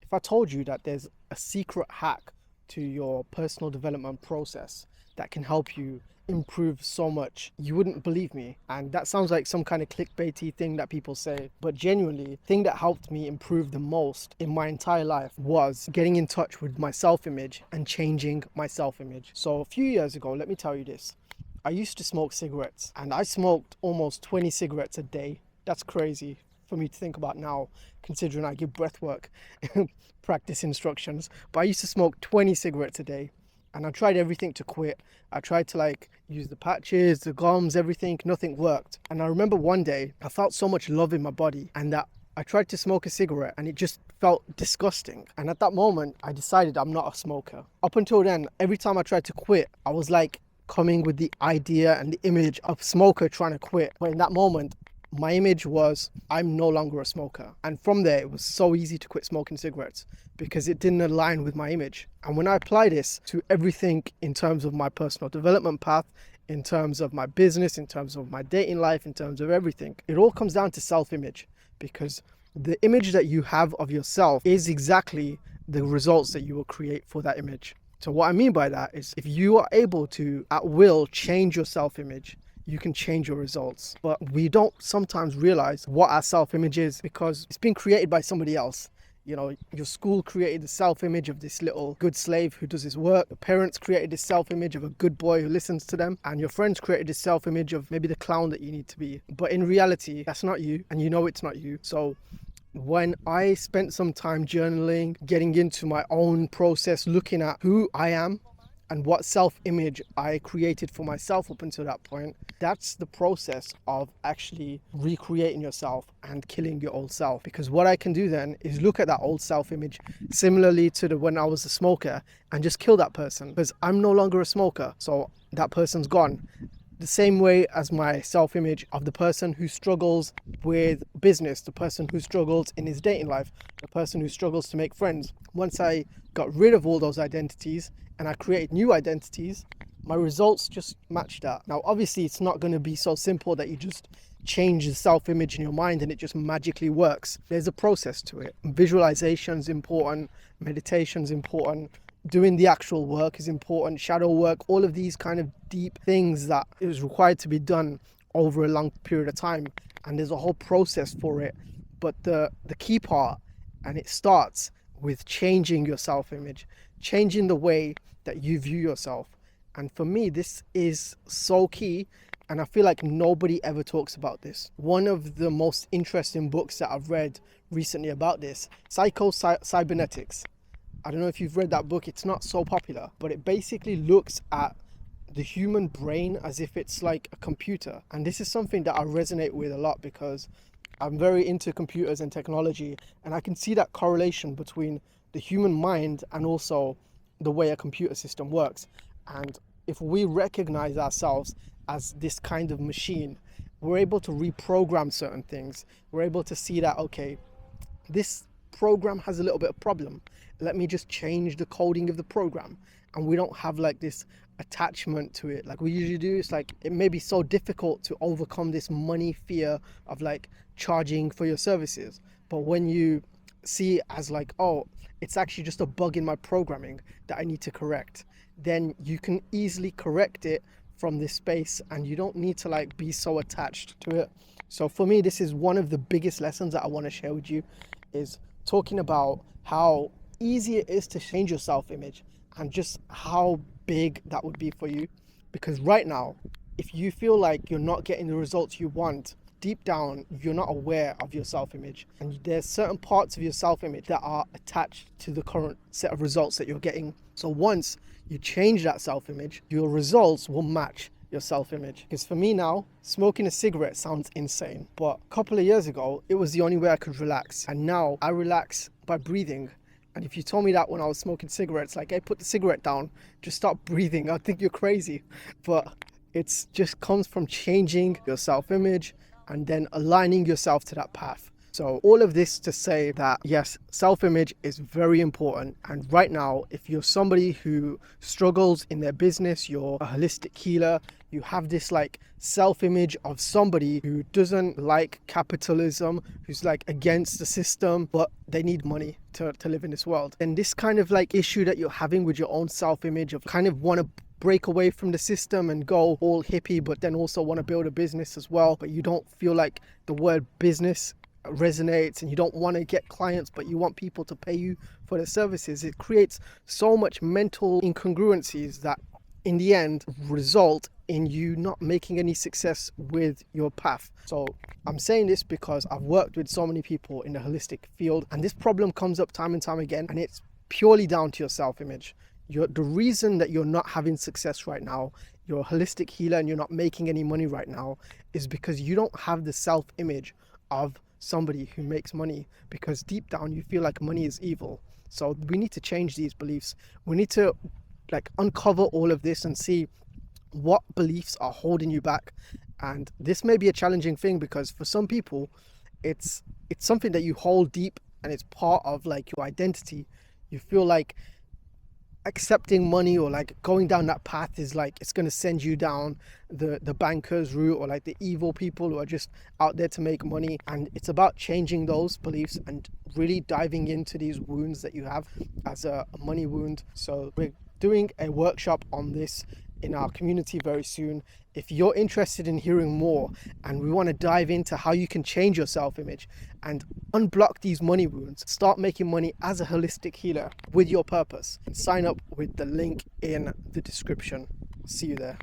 If I told you that there's a secret hack to your personal development process that can help you improve so much, you wouldn't believe me. And that sounds like some kind of clickbaity thing that people say, but genuinely, the thing that helped me improve the most in my entire life was getting in touch with my self-image and changing my self-image. So a few years ago, let me tell you this. I used to smoke cigarettes, and I smoked almost 20 cigarettes a day. That's crazy for me to think about now, considering I give breathwork practice instructions. But I used to smoke 20 cigarettes a day, and I tried everything to quit. I tried to use the patches, the gums, everything. Nothing worked. And I remember one day I felt so much love in my body, and that I tried to smoke a cigarette and it just felt disgusting. And at that moment, I decided I'm not a smoker. Up until then, every time I tried to quit, I was like coming with the idea and the image of smoker trying to quit. But in that moment, my image was, I'm no longer a smoker. And from there, it was so easy to quit smoking cigarettes because it didn't align with my image. And when I apply this to everything in terms of my personal development path, in terms of my business, in terms of my dating life, in terms of everything, it all comes down to self-image, because the image that you have of yourself is exactly the results that you will create for that image. So what I mean by that is, if you are able to, at will, change your self-image, you can change your results. But we don't sometimes realize what our self-image is because it's been created by somebody else. You know, your school created the self-image of this little good slave who does his work. Your parents created this self-image of a good boy who listens to them. And your friends created this self-image of maybe the clown that you need to be. But in reality, that's not you, and you know it's not you. So when I spent some time journaling, getting into my own process, looking at who I am and what self-image I created for myself up until that point, that's the process of actually recreating yourself and killing your old self. Because what I can do then is look at that old self-image similarly to when I was a smoker and just kill that person, because I'm no longer a smoker, so that person's gone. The same way as my self-image of the person who struggles with business, the person who struggles in his dating life, the person who struggles to make friends. Once I got rid of all those identities and I created new identities, my results just match that. Now, obviously, it's not going to be so simple that you just change the self-image in your mind and it just magically works. There's a process to it. Visualization's important, meditation's important, doing the actual work is important, shadow work, all of these kind of deep things that is required to be done over a long period of time. And there's a whole process for it. But the key part, and it starts with changing your self-image, changing the way that you view yourself. And for me, this is so key. And I feel like nobody ever talks about this. One of the most interesting books that I've read recently about this, Psycho-Cybernetics. I don't know if you've read that book. It's not so popular, but it basically looks at the human brain as if it's like a computer. And this is something that I resonate with a lot because I'm very into computers and technology, and I can see that correlation between the human mind and also the way a computer system works. And if we recognize ourselves as this kind of machine, we're able to reprogram certain things. We're able to see that, okay, this program has a little bit of problem. Let me just change the coding of the program. And we don't have like this attachment to it like we usually do. It's like, it may be so difficult to overcome this money fear of like charging for your services. But when you see it as like, oh, it's actually just a bug in my programming that I need to correct, then you can easily correct it from this space and you don't need to like be so attached to it. So for me, this is one of the biggest lessons that I want to share with you, is talking about how easy it is to change your self-image and just how big that would be for you. Because right now, if you feel like you're not getting the results you want, deep down, you're not aware of your self-image. And there's certain parts of your self-image that are attached to the current set of results that you're getting. So once you change that self-image, your results will match your self-image. Because for me now, smoking a cigarette sounds insane. But a couple of years ago, it was the only way I could relax. And now I relax by breathing. And if you told me that when I was smoking cigarettes, like, hey, put the cigarette down, just stop breathing, I'd think you're crazy. But it's just comes from changing your self-image and then aligning yourself to that path. So all of this to say that yes, self-image is very important. And right now, if you're somebody who struggles in their business, you're a holistic healer, you have this like self-image of somebody who doesn't like capitalism, who's like against the system, but they need money to live in this world. And this kind of like issue that you're having with your own self-image of kind of want to break away from the system and go all hippie, but then also want to build a business as well, but you don't feel like the word business resonates, and you don't want to get clients but you want people to pay you for their services. It creates so much mental incongruencies that in the end result in you not making any success with your path. So I'm saying this because I've worked with so many people in the holistic field, and this problem comes up time and time again, and it's purely down to your self-image. The reason that you're not having success right now, you're a holistic healer and you're not making any money right now, is because you don't have the self-image of somebody who makes money, because deep down you feel like money is evil. So we need to change these beliefs. We need to like uncover all of this and see what beliefs are holding you back. And this may be a challenging thing because for some people it's something that you hold deep and it's part of like your identity. You feel like accepting money or like going down that path is like it's going to send you down the bankers route, or like the evil people who are just out there to make money. And it's about changing those beliefs and really diving into these wounds that you have as a money wound. So we're doing a workshop on this in our community very soon. If you're interested in hearing more, and we want to dive into how you can change your self-image and unblock these money wounds, start making money as a holistic healer with your purpose, sign up with the link in the description. See you there.